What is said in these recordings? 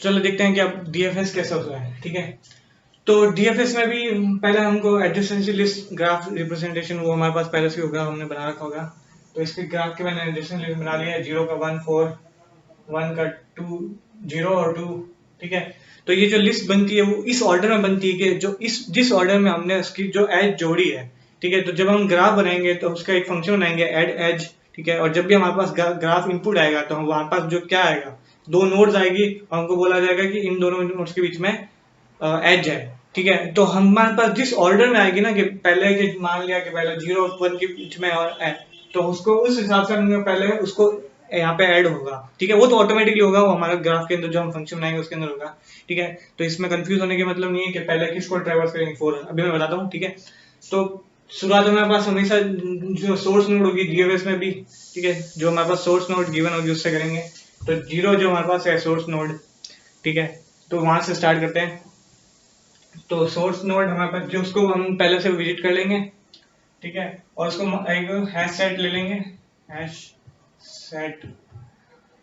चलो देखते हैं कि अब डीएफएस कैसे होता है। ठीक है, तो डीएफएस में भी पहले हमको एडजेसेंसी लिस्ट ग्राफ रिप्रेजेंटेशन वो हमारे पास पहले से होगा, हमने बना रखा होगा। तो इसके ग्राफ के मैंने एडजेसेंसी लिस्ट बना लिया है, 0 का 1 4, 1 का 2 0 और 2। ठीक है, तो ये जो लिस्ट बनती है वो इस ऑर्डर में बनती है कि जो इस जिस ऑर्डर में हमने उसकी जो एज जोड़ी है। ठीक है, तो जब हम ग्राफ बनाएंगे तो उसका एक फंक्शन बनाएंगे ऐड एज। ठीक है, और जब भी हमारे पास ग्राफ इनपुट आएगा तो हमारे पास जो क्या आएगा, दो नोड्स आएगी और हमको बोला जाएगा कि इन दोनों नोड्स के बीच में एज है। ठीक है, तो हमारे पास जिस ऑर्डर में आएगी ना, कि पहले के मान लिया कि पहले 0 और 1 के बीच में और है, तो उसको उस हिसाब से हमने पहले उसको यहाँ पे ऐड होगा। ठीक है, वो तो ऑटोमेटिकली होगा, वो हमारे ग्राफ के अंदर जो हम फंक्शन बनाएंगे उसके अंदर होगा। ठीक है, तो इसमें कंफ्यूज होने के मतलब नहीं है कि पहले किसको ट्रैवर्स करेंगे 4, अभी मैं बताता हूँ। ठीक है, तो शुरुआत में हमारे पास हमेशा जो सोर्स नोड होगी डीएफएस में भी। ठीक है, जो हमारे पास सोर्स नोड गिवन होगी उससे करेंगे। तो 0 जो हमारे पास है सोर्स नोड। ठीक है, तो वहां से स्टार्ट करते हैं। तो सोर्स नोड हमारे पास जो उसको हम पहले से विजिट कर लेंगे। ठीक है, और उसको एक हैश सेट ले लेंगे, हैश सेट,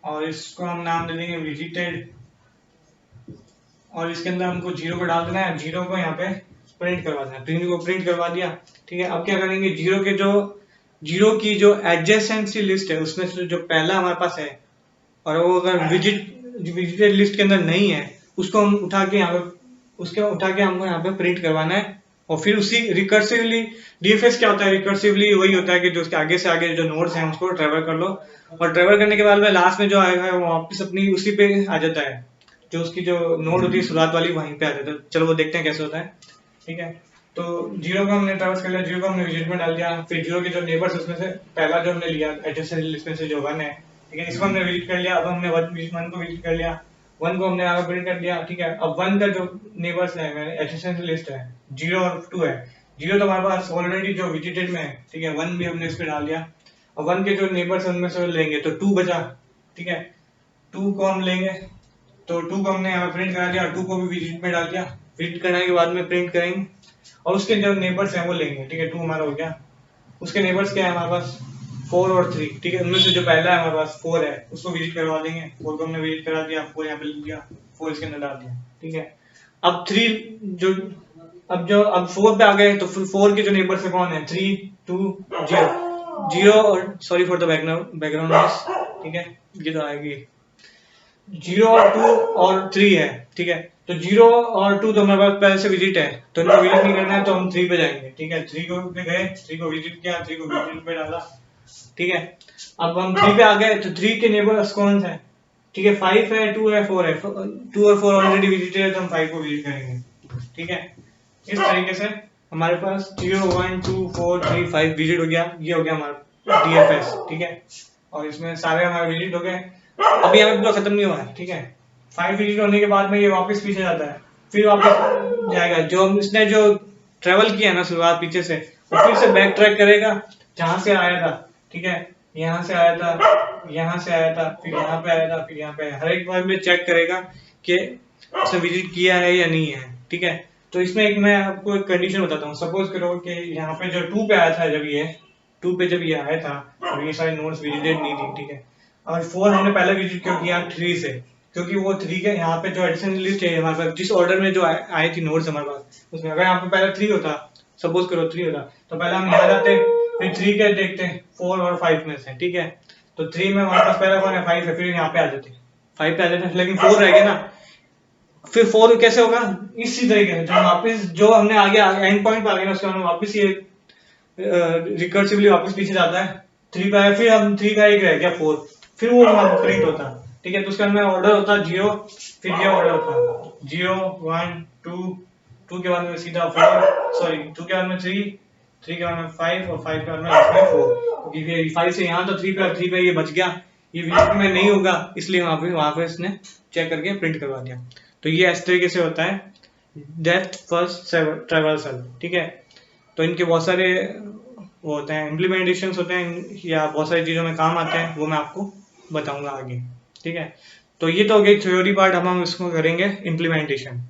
और इसको हम नाम दे देंगे विजिटेड, और इसके अंदर हमको 0 को डाल देना है, 0 को यहाँ पे प्रिंट करवा देना है, 3 को प्रिंट करवा दिया। ठीक है, अब क्या करेंगे, 0 की जो एडजेसेंसी लिस्ट है उसमें से जो पहला हमारे पास है, और वो अगर विजिटेड लिस्ट के अंदर नहीं है उसको हम उठा के हमको यहाँ पे प्रिंट करवाना है। और फिर उसी रिकर्सिवली, डीएफएस क्या होता है, रिकर्सिवली वही होता है कि जो उसके आगे से आगे जो नोड्स हैं उसको ट्रेवल कर लो, और ट्रेवल करने के बाद में लास्ट में जो आएगा वो वापस अपनी उसी पे आ जाता है, जो उसकी जो नोड होती है शुरुआत वाली वहीं पे आ जाता है। चलो वो देखते हैं कैसे होता है। ठीक है, तो 0 को हमने ट्रेवल्स कर लिया, 0 को हमने विजिट में डाल दिया, फिर 0 के जो नेबर्स उसमें से पहला जो हमने लिया एडजेसेंट लिस्ट में से जो 1 है। ठीक है, इसको हमने विजिट कर लिया, अब हमने 1 को विजिट कर लिया, 1 को हमने आगे प्रिंट कर दिया। ठीक है, अब 1 का जो नेबर्स है एडजेसेंट लिस्ट है 0 और 2 है। 0 तो हमारे पास ऑलरेडी जो विजिटेड में है। ठीक है, 1 भी हमने इस पे डाल दिया। अब 1 के जो नेबर्स है उनमें से लेंगे तो 2 बचा। ठीक है, 2 को हम लेंगे, तो 2 को हमने यहाँ प्रिंट करा दिया, 2 को भी विजिट में डाल दिया, विजिट करने के बाद में प्रिंट करेंगे, और उसके जो नेबर्स हैं वो लेंगे। ठीक है, 2 हमारा हो गया, उसके नेबर्स क्या है हमारे पास 4 और 3। ठीक है, उनमें से जो पहला है हमारे पास 4 है उसको विजिट करवा देंगे, 4 को हमने विजिट करा दिया, 4 यहाँ पे लिख दिया, 4 इसके अंदर डाल दिया। ठीक है, अब 4 पे आ गए, तो फिर 4 के जो नेबर्स है कौन है, 3 2 0 और sorry for the background noise. ठीक है, ये तो आएगी 0 और 2 और 3 है। ठीक है, तो 0 और 2 तो हमारे पास पहले से विजिट है, तो इनको विजिट नहीं करना है, तो हम 3 पे जाएंगे। ठीक है, 3 को पे गए, 3 को विजिट किया, 3 को विजिट पे डाला। ठीक है, अब हम 3 पे आ गए, तो 3 के नेबर्स कौन है, ठीक है 5 है, 2 है, 4 है, 2 और 4 ऑलरेडी विजिटेड है, तो हम 5 को विजिट करेंगे। ठीक है, इस तरीके से हमारे पास 0 1 2 4 3 5 विजिट हो गया, ये हो गया हमारा डीएफएस। ठीक है, और इसमें सारे हमारे विजिट हो गए। अब यहाँ पे तो खत्म नहीं हुआ है। ठीक है, 5 विजिट होने के बाद में ये वापस पीछे जाता है, फिर वापस जाएगा, जो इसने जो ट्रेवल किया ना शुरुआत पीछे से, वो फिर से बैक ट्रैक करेगा जहां से आया था। ठीक है, यहाँ से आया था, यहाँ से आया था, फिर यहाँ पे आया था, फिर यहाँ पे, हर एक बार में चेक करेगा कि उसने विजिट किया है या नहीं है। ठीक है, तो इसमें एक मैं आपको एक कंडीशन बताता हूँ। सपोज करो कि यहाँ पे जो 2 पे आया था, जब ये 2 पे जब ये आया था और ये सारे नोड्स विजिटेड नहीं थी। ठीक है, और 4 हमने पहले विजिट क्यों किया 3 से, क्योंकि वो 3 के यहाँ पे जो एडिशन लिस्ट है हमारे पास, जिस ऑर्डर में जो आए थी नोड्स हमारे पास, उसमें अगर यहाँ पे पहले 3 होता, सपोज करो 3 होता, तो पहले हम यहाँ जाते, फिर 3 के देखते 4 और 5 में से। ठीक है, तो 3 में हमारे पास पहला कौन है 5 है, फिर यहाँ पे आ जाते 5 पे आ जाते, लेकिन 4 रह गया ना, फिर 4 कैसे होगा, इसी तरीके से जो वापस जो हमने आगे एंड पॉइंट पे आ गए ना, उसके बाद वापस ये रिकर्सिवली वापस पीछे जाता है, 3 पे आया, फिर हम 3 का एक रह गया 4, फिर वो हमारा प्रिंट होता है। ठीक है, तो उसके अंदर ऑर्डर होता है 0, फिर ये ऑर्डर होता है 0 1 2, 2 के बाद में सीधा 4, सॉरी 2 के बाद में 3, 3 के बाद में 5 और 5 के बाद में 4, क्योंकि 5 से यहाँ तो 3 पे ये बच गया, ये विजिट में नहीं होगा, इसलिए वहां पे इसने चेक करके प्रिंट करवा दिया। तो ये इस तरीके से होता है डेप्थ फर्स्ट ट्रैवर्सल। ठीक है, तो इनके बहुत सारे वो होते हैं, इम्प्लीमेंटेशन होते हैं, या बहुत सारी चीज़ों में काम आते हैं, वो मैं आपको बताऊंगा आगे। ठीक है, तो ये तो हो गई थ्योरी पार्ट, अब हम इसको करेंगे इम्प्लीमेंटेशन।